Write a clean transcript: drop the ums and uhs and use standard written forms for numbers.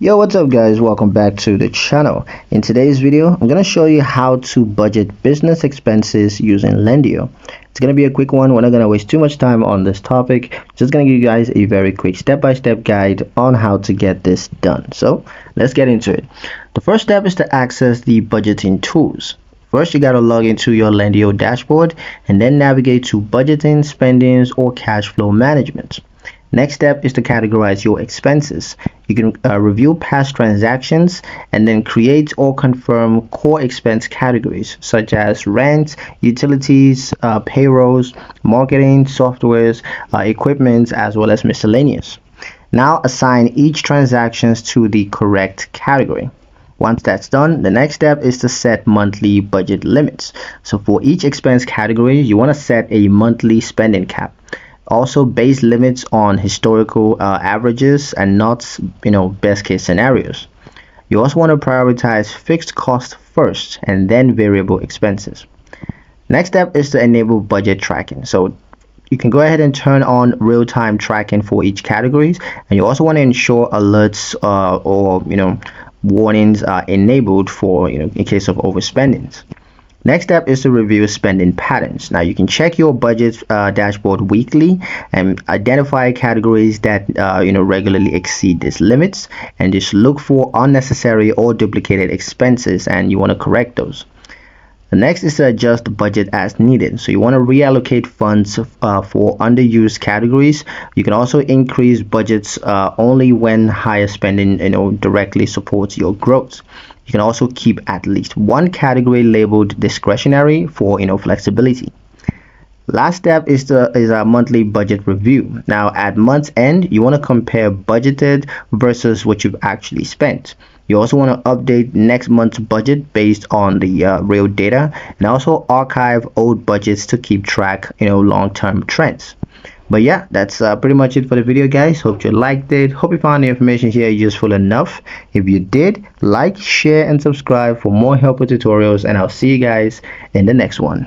Yo, what's up guys? Welcome back to the channel. In today's video, I'm going to show you how to budget business expenses using Lendio. It's going to be a quick one. We're not going to waste too much time on this topic. Just going to give you guys a very quick step-by-step guide on how to get this done. So let's get into it. The first step is to access the budgeting tools. First, you got to log into your Lendio dashboard and then navigate to budgeting, spendings, or cash flow management. Next step is to categorize your expenses. You can review past transactions and then create or confirm core expense categories such as rent, utilities, payrolls, marketing, softwares, equipment, as well as miscellaneous. Now assign each transactions to the correct category. Once that's done, the next step is to set monthly budget limits. So for each expense category, you want to set a monthly spending cap. Also base limits on historical averages and not best case scenarios. You also want to prioritize fixed costs first and then variable expenses. Next step is to enable budget tracking. So you can go ahead and turn on real-time tracking for each categories, and you also want to ensure alerts or warnings are enabled for in case of overspendings. Next step is to review spending patterns. Now you can check your budget dashboard weekly and identify categories that regularly exceed these limits, and just look for unnecessary or duplicated expenses, and you want to correct those. The next is to adjust budget as needed. So you want to reallocate funds for underused categories. You can also increase budgets only when higher spending directly supports your growth. You can also keep at least one category labeled discretionary for flexibility. Last step is a monthly budget review. Now at month's end, you want to compare budgeted versus what you've actually spent. You also want to update next month's budget based on the real data, and also archive old budgets to keep track long-term trends. But yeah, that's pretty much it for the video guys. Hope you liked it. Hope you found the information here useful enough. If you did, like, share and subscribe for more helpful tutorials, and I'll see you guys in the next one.